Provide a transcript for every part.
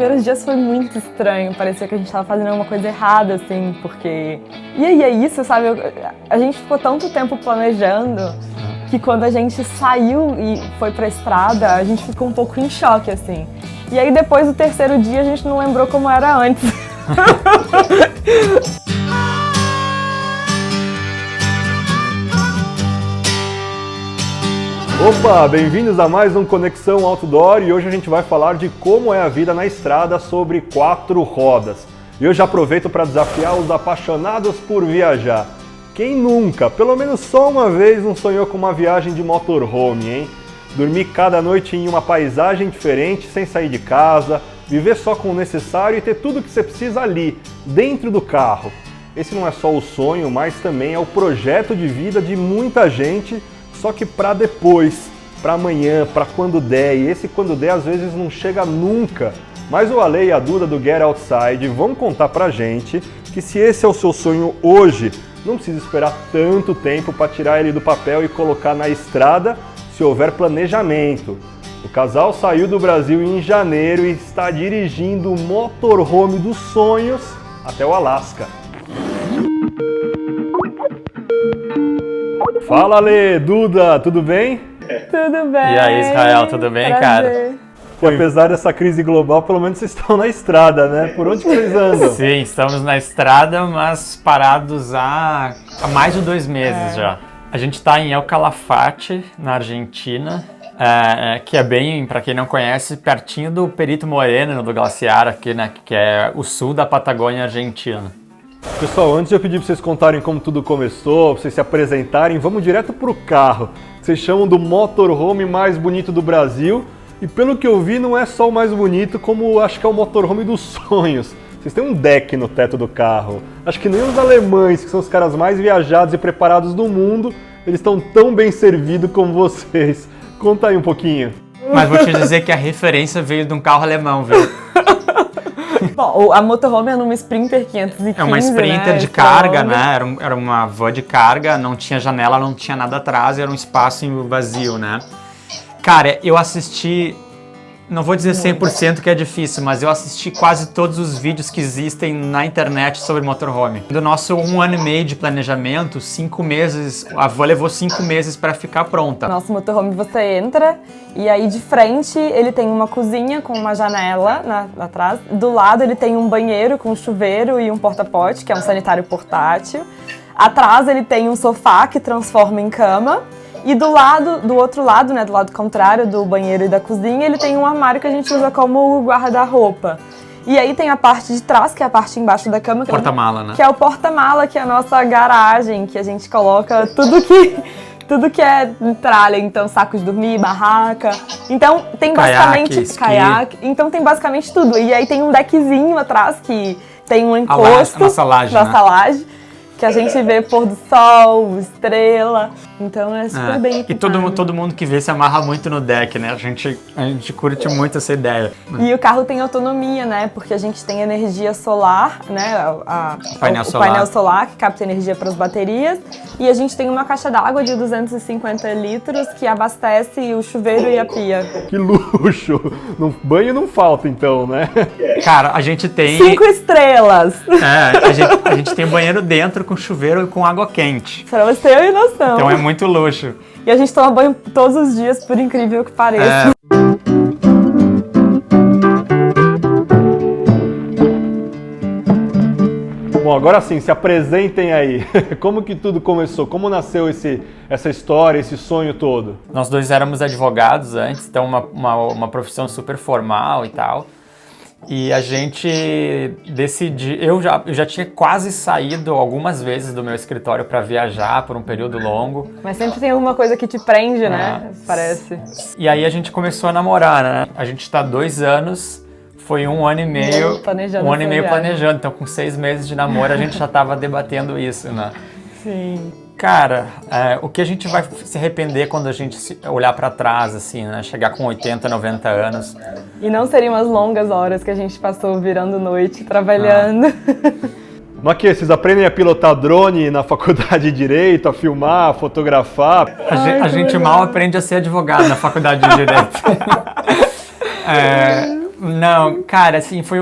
primeiros dias foi muito estranho, parecia que a gente tava fazendo alguma coisa errada, assim, porque... E aí é isso, sabe? A gente ficou tanto tempo planejando que quando a gente saiu e foi pra estrada, a gente ficou um pouco em choque, assim. E aí depois do terceiro dia a gente não lembrou como era antes. Opa, bem-vindos a mais um Conexão Outdoor e hoje a gente vai falar de como é a vida na estrada sobre 4 rodas. E eu já aproveito para desafiar os apaixonados por viajar. Quem nunca, pelo menos só uma vez, não sonhou com uma viagem de motorhome, hein? Dormir cada noite em uma paisagem diferente, sem sair de casa, viver só com o necessário e ter tudo o que você precisa ali, dentro do carro. Esse não é só o sonho, mas também é o projeto de vida de muita gente, só que para depois, para amanhã, para quando der, e esse quando der às vezes não chega nunca. Mas o Ale e a Duda do Get Outside vão contar pra gente que se esse é o seu sonho hoje, não precisa esperar tanto tempo para tirar ele do papel e colocar na estrada se houver planejamento. O casal saiu do Brasil em janeiro e está dirigindo o motorhome dos sonhos até o Alasca. Fala, Ale, Duda, tudo bem? Tudo bem. E aí, Israel, tudo bem, Prazer. cara? E apesar dessa crise global, pelo menos vocês estão na estrada, né? Por onde vocês andam? Sim, estamos na estrada, mas parados há mais de 2 meses já. A gente está em El Calafate, na Argentina, que é bem, para quem não conhece, pertinho do Perito Moreno, do glaciar aqui, né? Que é o sul da Patagônia Argentina. Pessoal, antes de eu pedir para vocês contarem como tudo começou, para vocês se apresentarem, vamos direto pro carro. Vocês chamam do motorhome mais bonito do Brasil e pelo que eu vi não é só o mais bonito, como acho que é o motorhome dos sonhos. Vocês têm um deck no teto do carro. Acho que nem os alemães, que são os caras mais viajados e preparados do mundo, eles estão tão bem servidos como vocês. Conta aí um pouquinho. Mas vou te dizer que a referência veio de um carro alemão, viu? Bom, a motorhome é numa Sprinter 515, É uma Sprinter, né? de carga, né? Era uma van de carga, não tinha janela, não tinha nada atrás, era um espaço vazio, né? Cara, eu assisti, não vou dizer 100% que é difícil, mas eu assisti quase todos os vídeos que existem na internet sobre motorhome. Do nosso 1 ano e meio de planejamento, 5 meses, a van levou 5 meses para ficar pronta. Nosso motorhome você entra e aí de frente ele tem uma cozinha com uma janela atrás. Do lado ele tem um banheiro com chuveiro e um porta-pote, que é um sanitário portátil. Atrás ele tem um sofá que transforma em cama. E do outro lado, né, do lado contrário do banheiro e da cozinha, ele tem um armário que a gente usa como guarda-roupa. E aí tem a parte de trás, que é a parte embaixo da cama. Porta-mala, né? Que é o porta-mala, que é a nossa garagem, que a gente coloca tudo que é tralha. Então, saco de dormir, barraca. Então, tem basicamente... Caiaque. Então, tem basicamente tudo. E aí tem um deckzinho atrás, que tem um encosto. A nossa laje, nossa laje. Que a gente vê pôr do sol, estrela, então é super bem equipado. E todo mundo que vê se amarra muito no deck, né? A gente curte muito essa ideia. E o carro tem autonomia, né? Porque a gente tem energia solar, né? O painel solar que capta energia para as baterias. E a gente tem uma caixa d'água de 250 litros que abastece o chuveiro e a pia. Que luxo! Banho não falta então, né? Cara, a gente tem... 5 estrelas! A gente tem banheiro dentro com chuveiro e com água quente. Pra você ter noção. Então é muito luxo. E a gente toma banho todos os dias, por incrível que pareça. Bom, agora sim, se apresentem aí. Como que tudo começou? Como nasceu essa história, esse sonho todo? Nós dois éramos advogados antes, então uma profissão super formal e tal. E a gente decidiu, eu já tinha quase saído algumas vezes do meu escritório para viajar por um período longo. Mas sempre tem alguma coisa que te prende, né? Parece. E aí a gente começou a namorar, né? A gente está 2 anos, foi 1 ano e meio planejando. Então com 6 meses de namoro a gente já estava debatendo isso, né? Sim. Cara, o que a gente vai se arrepender quando a gente olhar pra trás, assim, né? Chegar com 80, 90 anos. E não seriam as longas horas que a gente passou virando noite, trabalhando. Mas que vocês aprendem a pilotar drone na faculdade de Direito, a filmar, a fotografar? A gente mal aprende a ser advogado na faculdade de Direito. Não, cara, assim, foi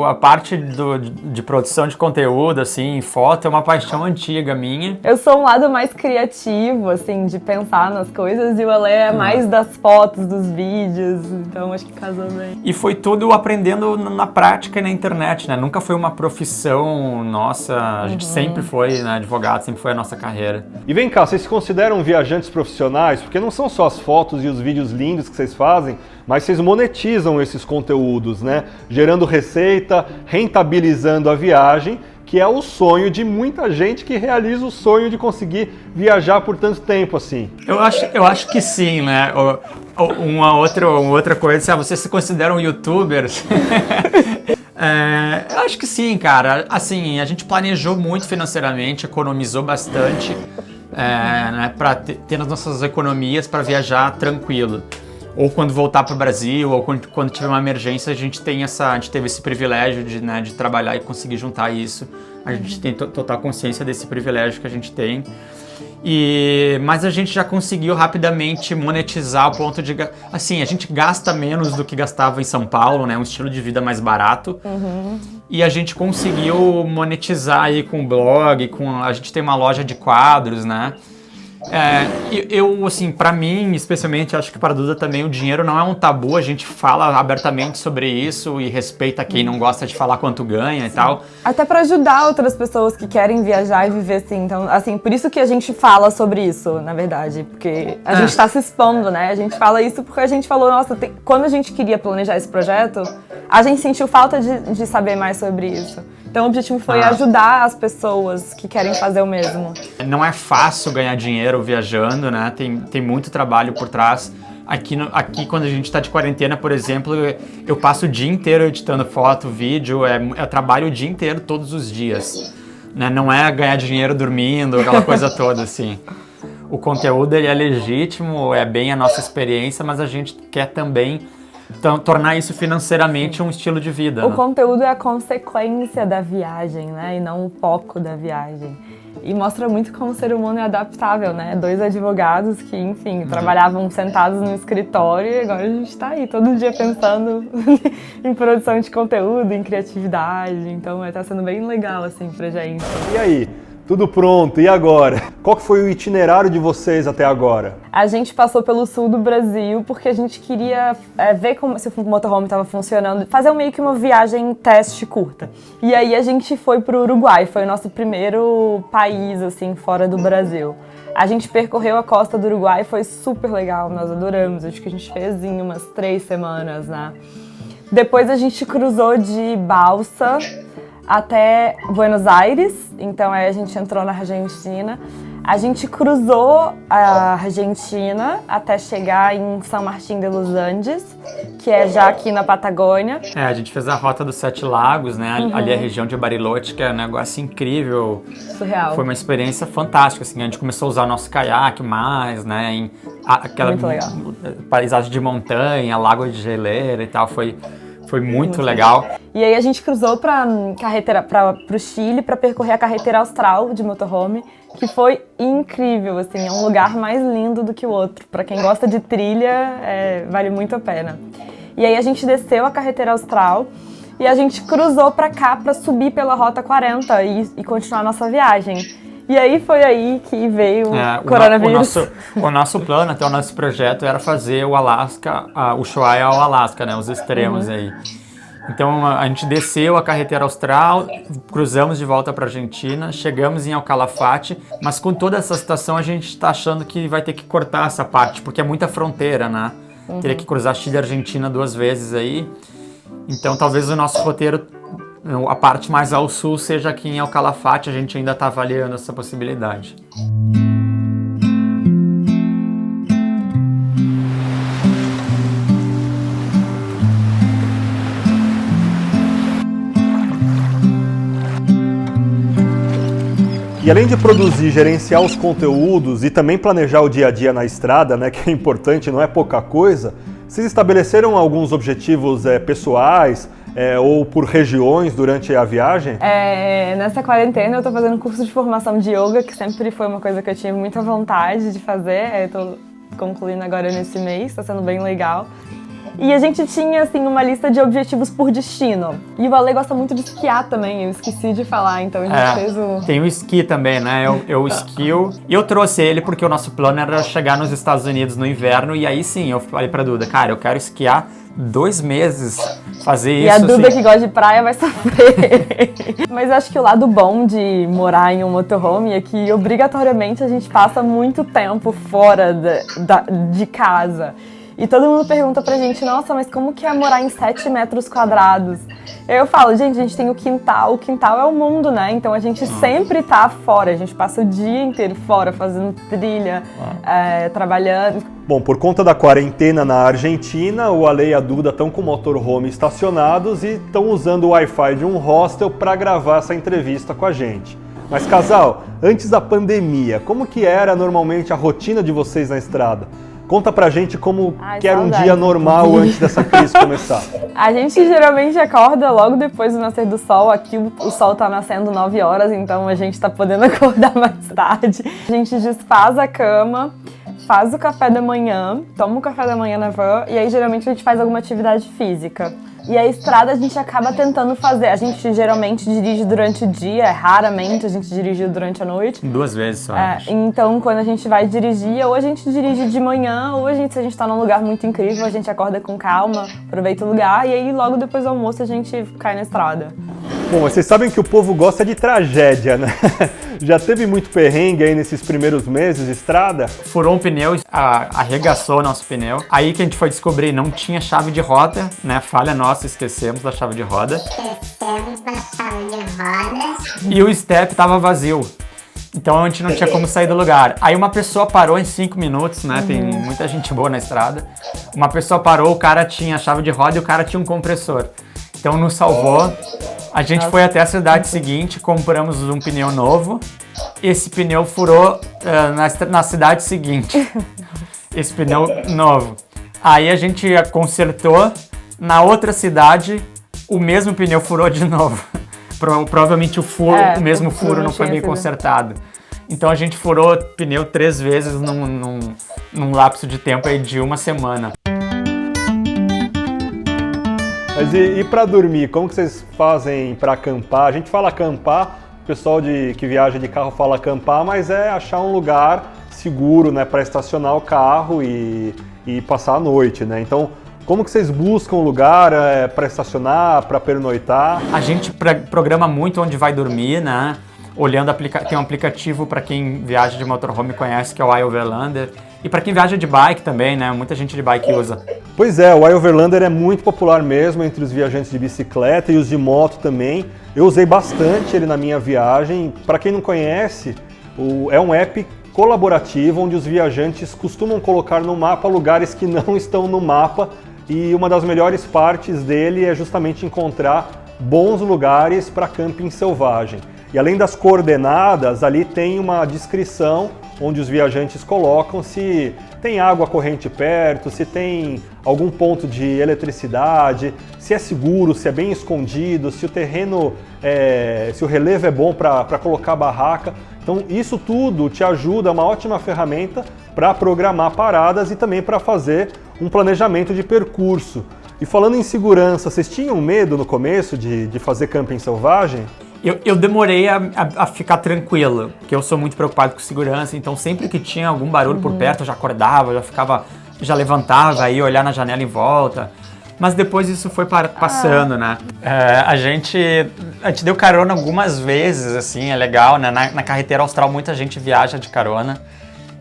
a parte de produção de conteúdo, assim, foto, é uma paixão antiga minha. Eu sou um lado mais criativo, assim, de pensar nas coisas, e o Ale é mais das fotos, dos vídeos, então acho que casou bem. E foi tudo aprendendo na prática e na internet, né? Nunca foi uma profissão nossa, a gente sempre foi, né, advogado, sempre foi a nossa carreira. E vem cá, vocês se consideram viajantes profissionais? Porque não são só as fotos e os vídeos lindos que vocês fazem, mas vocês monetizam esses conteúdos, né? Gerando receita, rentabilizando a viagem, que é o sonho de muita gente que realiza o sonho de conseguir viajar por tanto tempo assim. Eu acho que sim, né? Uma outra coisa, se vocês se consideram youtubers? Eu acho que sim, cara. Assim, a gente planejou muito financeiramente, economizou bastante, né, para ter as nossas economias para viajar tranquilo. Ou quando voltar para o Brasil, ou quando tiver uma emergência, a gente teve esse privilégio de trabalhar e conseguir juntar isso. A gente tem total consciência desse privilégio que a gente tem. Mas a gente já conseguiu rapidamente monetizar ao ponto de... Assim, a gente gasta menos do que gastava em São Paulo, né? Um estilo de vida mais barato. E a gente conseguiu monetizar aí com o blog, a gente tem uma loja de quadros, né? Assim, pra mim, especialmente, acho que para a Duda também, o dinheiro não é um tabu, a gente fala abertamente sobre isso e respeita quem não gosta de falar quanto ganha e tal. Até para ajudar outras pessoas que querem viajar e viver assim, então, assim, por isso que a gente fala sobre isso, na verdade, porque a gente tá se expondo, né? A gente fala isso porque a gente falou, nossa, quando a gente queria planejar esse projeto, a gente sentiu falta de saber mais sobre isso. Então o objetivo foi ajudar as pessoas que querem fazer o mesmo. Não é fácil ganhar dinheiro viajando, né? Tem muito trabalho por trás. Aqui quando a gente está de quarentena, por exemplo, eu passo o dia inteiro editando foto, vídeo, eu trabalho o dia inteiro, todos os dias. Né? Não é ganhar dinheiro dormindo, aquela coisa toda, assim. O conteúdo ele é legítimo, é bem a nossa experiência, mas a gente quer também tornar isso financeiramente um estilo de vida. O né? conteúdo é a consequência da viagem, né? E não o foco da viagem. E mostra muito como o ser humano é adaptável, né? 2 advogados que, enfim, trabalhavam sentados no escritório e agora a gente tá aí todo dia pensando em produção de conteúdo, em criatividade. Então tá sendo bem legal, assim, pra gente. E aí? Tudo pronto, e agora? Qual que foi o itinerário de vocês até agora? A gente passou pelo sul do Brasil porque a gente queria ver se o motorhome estava funcionando, fazer meio que uma viagem teste curta. E aí a gente foi para o Uruguai, foi o nosso primeiro país assim fora do Brasil. A gente percorreu a costa do Uruguai, foi super legal, nós adoramos, acho que a gente fez em umas 3 semanas, né? Depois a gente cruzou de balsa até Buenos Aires, então aí a gente entrou na Argentina. A gente cruzou a Argentina até chegar em São Martín de los Andes, que é já aqui na Patagônia. A gente fez a Rota dos 7 Lagos, né? Ali é a região de Bariloche, que é um negócio incrível. Surreal. Foi uma experiência fantástica, assim. A gente começou a usar o nosso caiaque mais, né? Aquela Muito legal. paisagem de montanha, lago de geleira e tal, foi muito legal. E aí a gente cruzou para o Chile para percorrer a carretera austral de motorhome, que foi incrível, assim, é um lugar mais lindo do que o outro. Para quem gosta de trilha, vale muito a pena. E aí a gente desceu a carretera austral e a gente cruzou para cá para subir pela Rota 40 e continuar a nossa viagem. E aí foi aí que veio o coronavírus. O nosso plano, até o nosso projeto, era fazer o Alasca, o Ushuaia ao Alasca, né? Os extremos aí. Então a gente desceu a carretera austral, cruzamos de volta para a Argentina, chegamos em El Calafate, mas com toda essa situação a gente está achando que vai ter que cortar essa parte, porque é muita fronteira, né? Teria que cruzar Chile e Argentina 2 vezes aí. Então talvez o nosso roteiro, a parte mais ao sul, seja aqui em El Calafate, a gente ainda está avaliando essa possibilidade. E além de produzir e gerenciar os conteúdos e também planejar o dia a dia na estrada, né, que é importante, não é pouca coisa, vocês estabeleceram alguns objetivos pessoais ou por regiões durante a viagem? Nessa quarentena eu tô fazendo curso de formação de yoga, que sempre foi uma coisa que eu tinha muita vontade de fazer. Eu tô concluindo agora nesse mês, tá sendo bem legal. E a gente tinha, assim, uma lista de objetivos por destino. E o Ale gosta muito de esquiar também, eu esqueci de falar, então a gente fez o... Tem o esqui também, né? Eu esquio. E eu trouxe ele porque o nosso plano era chegar nos Estados Unidos no inverno. E aí sim, eu falei pra Duda, cara, eu quero esquiar 2 meses, fazer isso. E a Duda assim. que gosta de praia vai sofrer. Mas acho que o lado bom de morar em um motorhome é que obrigatoriamente a gente passa muito tempo fora de casa. E todo mundo pergunta pra gente, nossa, mas como que é morar em 7 metros quadrados? Eu falo, gente, a gente tem o quintal é o mundo, né? Então a gente sempre tá fora, a gente passa o dia inteiro fora, fazendo trilha, trabalhando. Bom, por conta da quarentena na Argentina, o Ale e a Duda estão com o motorhome estacionados e estão usando o Wi-Fi de um hostel para gravar essa entrevista com a gente. Mas casal, antes da pandemia, como que era normalmente a rotina de vocês na estrada? Conta pra gente como que era um dia normal antes dessa crise começar. A gente geralmente acorda logo depois do nascer do sol. Aqui o sol tá nascendo 9 horas, então a gente tá podendo acordar mais tarde. A gente desfaz a cama, faz o café da manhã, toma o café da manhã na van e aí geralmente a gente faz alguma atividade física. E a estrada a gente acaba tentando fazer. A gente geralmente dirige durante o dia, raramente a gente dirige durante a noite. 2 vezes só. Então, quando a gente vai dirigir, ou a gente dirige de manhã, ou se a gente tá num lugar muito incrível, a gente acorda com calma, aproveita o lugar, e aí logo depois do almoço a gente cai na estrada. Bom, vocês sabem que o povo gosta de tragédia, né? Já teve muito perrengue aí nesses primeiros meses de estrada? Furou um pneu, arregaçou o nosso pneu. Aí que a gente foi descobrir, não tinha chave de roda, né? Falha nossa, esquecemos da chave de roda. E o step tava vazio. Então a gente não tinha como sair do lugar. Aí uma pessoa parou em 5 minutos, né? Tem muita gente boa na estrada. Uma pessoa parou, o cara tinha a chave de roda e o cara tinha um compressor. Então nos salvou. A gente foi até a cidade seguinte, compramos um pneu novo. Esse pneu furou na cidade seguinte. Esse pneu novo. Aí a gente consertou. Na outra cidade, o mesmo pneu furou de novo. Provavelmente o mesmo furo não foi bem consertado. Então a gente furou pneu 3 vezes num lapso de tempo aí de 1 semana. Mas e para dormir, como que vocês fazem para acampar? A gente fala acampar, o pessoal que viaja de carro fala acampar, mas é achar um lugar seguro, né, para estacionar o carro e passar a noite, né? Então, como que vocês buscam um lugar para estacionar, para pernoitar? A gente programa muito onde vai dormir, né? Olhando, tem um aplicativo para quem viaja de motorhome conhece, que é o iOverlander. E para quem viaja de bike também, né? Muita gente de bike usa. Pois é, o iOverlander é muito popular mesmo entre os viajantes de bicicleta e os de moto também. Eu usei bastante ele na minha viagem. Para quem não conhece, é um app colaborativo onde os viajantes costumam colocar no mapa lugares que não estão no mapa. E uma das melhores partes dele é justamente encontrar bons lugares para camping selvagem. E além das coordenadas, ali tem uma descrição onde os viajantes colocam se tem água corrente perto, se tem algum ponto de eletricidade, se é seguro, se é bem escondido, se o terreno, se o relevo é bom para colocar barraca. Então isso tudo te ajuda, é uma ótima ferramenta para programar paradas e também para fazer um planejamento de percurso. E falando em segurança, vocês tinham medo no começo de fazer camping selvagem? Eu demorei a ficar tranquilo, porque eu sou muito preocupado com segurança, então sempre que tinha algum barulho por perto eu já acordava, já levantava, aí olhar na janela em volta. Mas depois isso foi passando, né? A gente deu carona algumas vezes, assim, é legal, né? Na carretera austral muita gente viaja de carona.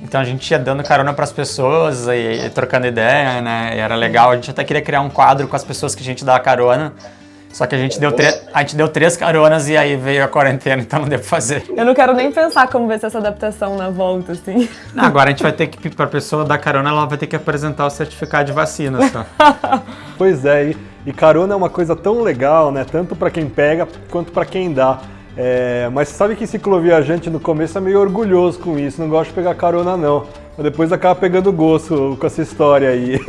Então a gente ia dando carona para as pessoas e trocando ideia, né? E era legal, a gente até queria criar um quadro com as pessoas que a gente dava carona. Só que a gente deu 3 caronas e aí veio a quarentena, então não deu pra fazer. Eu não quero nem pensar como vai ser essa adaptação na volta, assim. Não, agora a gente vai ter que, pra pessoa dar carona, ela vai ter que apresentar o certificado de vacina só. Pois é, e carona é uma coisa tão legal, né? Tanto para quem pega quanto para quem dá. Mas sabe que cicloviajante no começo é meio orgulhoso com isso, não gosta de pegar carona não. Mas depois acaba pegando gosto com essa história aí.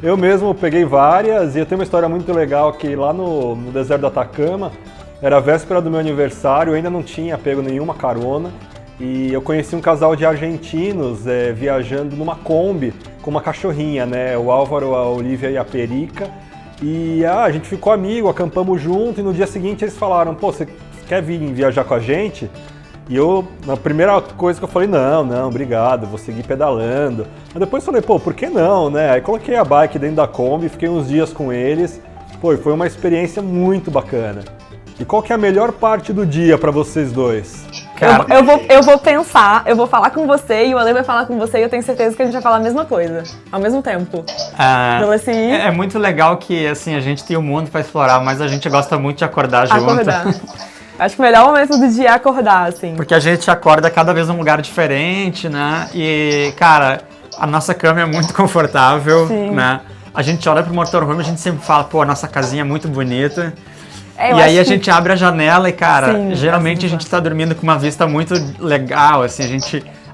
Eu mesmo peguei várias e eu tenho uma história muito legal que lá no deserto do Atacama, era a véspera do meu aniversário, eu ainda não tinha pego nenhuma carona. e eu conheci um casal de argentinos viajando numa Kombi com uma cachorrinha, né? O Álvaro, a Olivia e a Perica. E a gente ficou amigo, acampamos junto, e no dia seguinte eles falaram, pô, você quer vir viajar com a gente? E eu, na primeira coisa que eu falei, não, obrigado, vou seguir pedalando. Mas depois falei, pô, por que não, né? Aí coloquei a bike dentro da Kombi, fiquei uns dias com eles. Pô, e foi uma experiência muito bacana. E qual que é a melhor parte do dia pra vocês dois? Cara, eu vou pensar, eu vou falar com você e o Ale vai falar com você e eu tenho certeza que a gente vai falar a mesma coisa, ao mesmo tempo. Então, assim, é muito legal que, assim, a gente tem o mundo pra explorar, mas a gente gosta muito de acordar junto. Acho que o melhor momento do dia é acordar, assim. Porque a gente acorda cada vez num lugar diferente, né? E, cara, a nossa cama é muito confortável, Sim. né? A gente olha pro motorhome e a gente sempre fala, pô, a nossa casinha é muito bonita. E aí a gente abre a janela e, cara, Sim, geralmente a gente tá dormindo com uma vista muito legal, assim,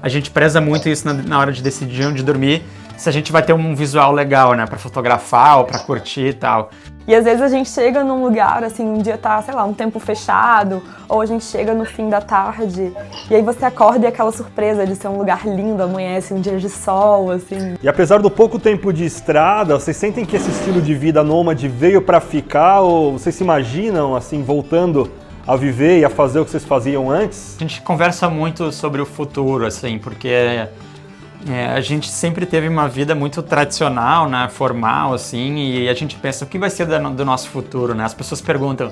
a gente preza muito isso na hora de decidir onde dormir, se a gente vai ter um visual legal, né, pra fotografar ou pra curtir e tal. E às vezes a gente chega num lugar, assim, um dia tá, sei lá, um tempo fechado, ou a gente chega no fim da tarde, e aí você acorda e aquela surpresa de ser um lugar lindo, amanhece um dia de sol, assim. E apesar do pouco tempo de estrada, vocês sentem que esse estilo de vida nômade veio pra ficar, ou vocês se imaginam, assim, voltando a viver e a fazer o que vocês faziam antes? A gente conversa muito sobre o futuro, assim, porque a gente sempre teve uma vida muito tradicional, né, formal, assim, e a gente pensa, o que vai ser do nosso futuro, né? As pessoas perguntam,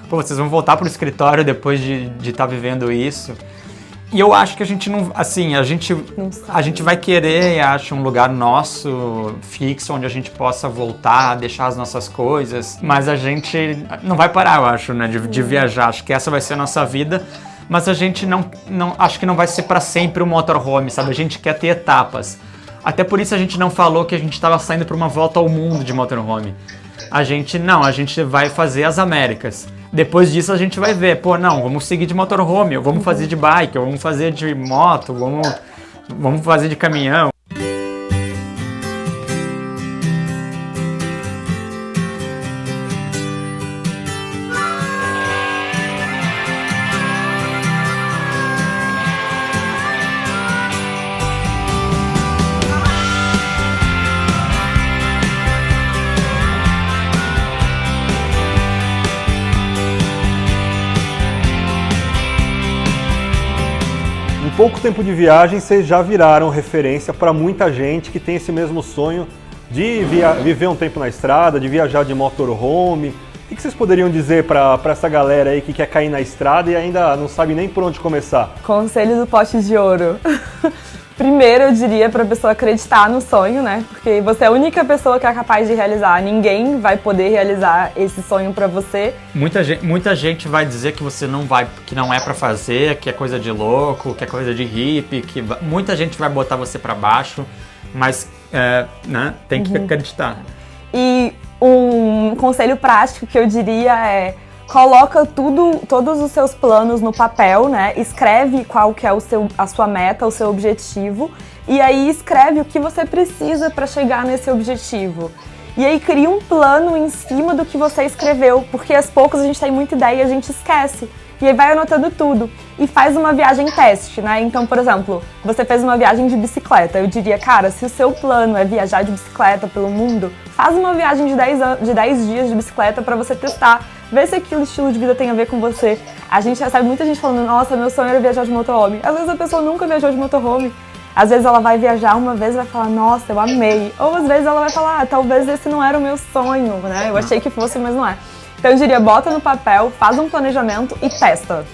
pô, vocês vão voltar pro escritório depois de estar vivendo isso? E eu acho que a gente não, assim, a gente vai querer, acho, um lugar nosso, fixo, onde a gente possa voltar, deixar as nossas coisas, mas a gente não vai parar, eu acho, né, de viajar. Acho que essa vai ser a nossa vida. Mas a gente não acho que não vai ser para sempre um motorhome, sabe? A gente quer ter etapas. Até por isso a gente não falou que a gente estava saindo para uma volta ao mundo de motorhome. A gente vai fazer as Américas. Depois disso a gente vai ver, pô, não, vamos seguir de motorhome, ou vamos fazer de bike, ou vamos fazer de moto, vamos fazer de caminhão. Em pouco tempo de viagem, vocês já viraram referência para muita gente que tem esse mesmo sonho de viver um tempo na estrada, de viajar de motorhome. O que vocês poderiam dizer para essa galera aí que quer cair na estrada e ainda não sabe nem por onde começar? Conselho do pote de ouro. Primeiro, eu diria para a pessoa acreditar no sonho, né? Porque você é a única pessoa que é capaz de realizar. Ninguém vai poder realizar esse sonho para você. Muita gente vai dizer que você não vai, que não é para fazer, que é coisa de louco, que é coisa de hippie, muita gente vai botar você para baixo, mas né, tem que acreditar. E um conselho prático que eu diria é: coloca todos os seus planos no papel, né? Escreve qual que é a sua meta, o seu objetivo, e aí escreve o que você precisa para chegar nesse objetivo. E aí cria um plano em cima do que você escreveu, porque aos poucos a gente tem muita ideia e a gente esquece. E aí vai anotando tudo e faz uma viagem teste, né? Então, por exemplo, você fez uma viagem de bicicleta. Eu diria, cara, se o seu plano é viajar de bicicleta pelo mundo, faz uma viagem de 10 dias de bicicleta para você testar, ver se aquele estilo de vida tem a ver com você. A gente recebe muita gente falando, nossa, meu sonho era viajar de motorhome. Às vezes a pessoa nunca viajou de motorhome. Às vezes ela vai viajar uma vez e vai falar, nossa, eu amei. Ou às vezes ela vai falar, talvez esse não era o meu sonho, né? Eu achei que fosse, mas não é. Então eu diria, bota no papel, faz um planejamento e testa.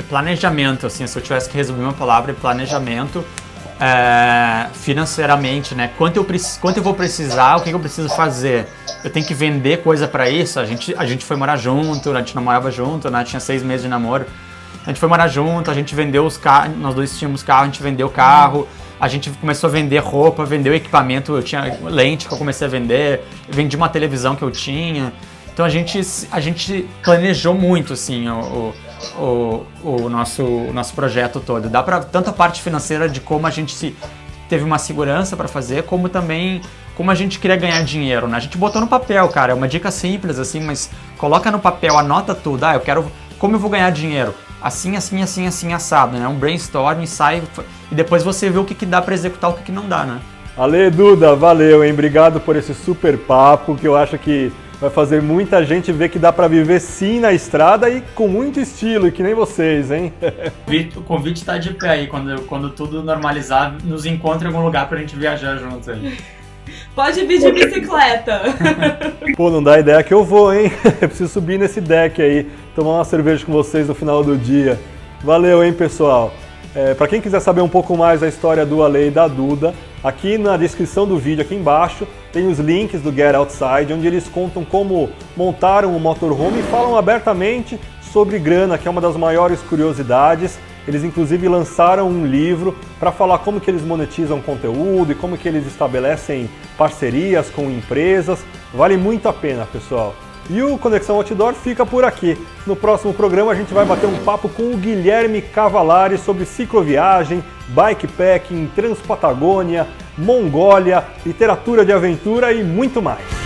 Planejamento, assim, se eu tivesse que resumir uma palavra, planejamento financeiramente, né? Quanto eu vou precisar, o que eu preciso fazer? Eu tenho que vender coisa pra isso? A gente foi morar junto, a gente não morava junto, né? Tinha 6 meses de namoro. A gente foi morar junto, a gente vendeu os carros, nós dois tínhamos carro, a gente vendeu o carro, a gente começou a vender roupa, vendeu equipamento, eu tinha lente que eu comecei a vender, vendi uma televisão que eu tinha. Então a gente planejou muito, assim, o nosso projeto todo. Dá para tanto a parte financeira de como a gente teve uma segurança para fazer, como também como a gente queria ganhar dinheiro, né? A gente botou no papel, cara, é uma dica simples, assim, mas coloca no papel, anota tudo. Eu quero, como eu vou ganhar dinheiro? assim, assim, assim, assim, assado, né? Um brainstorm, sai e depois você vê o que dá para executar, o que não dá, né? Ale, Duda, valeu, hein? Obrigado por esse super papo, que eu acho que vai fazer muita gente ver que dá para viver sim na estrada e com muito estilo, e que nem vocês, hein? O convite tá de pé aí, quando tudo normalizar, nos encontra em algum lugar pra gente viajar juntos aí. Pode vir de bicicleta. Pô, não dá ideia que eu vou, hein? Eu preciso subir nesse deck aí, tomar uma cerveja com vocês no final do dia. Valeu, hein, pessoal? Para quem quiser saber um pouco mais da história do Ale e da Duda, aqui na descrição do vídeo, aqui embaixo, tem os links do Get Outside, onde eles contam como montaram o motorhome e falam abertamente sobre grana, que é uma das maiores curiosidades. Eles inclusive lançaram um livro para falar como que eles monetizam conteúdo e como que eles estabelecem parcerias com empresas. Vale muito a pena, pessoal. E o Conexão Outdoor fica por aqui. No próximo programa a gente vai bater um papo com o Guilherme Cavalari sobre cicloviagem, bikepacking, Transpatagônia, Mongólia, literatura de aventura e muito mais.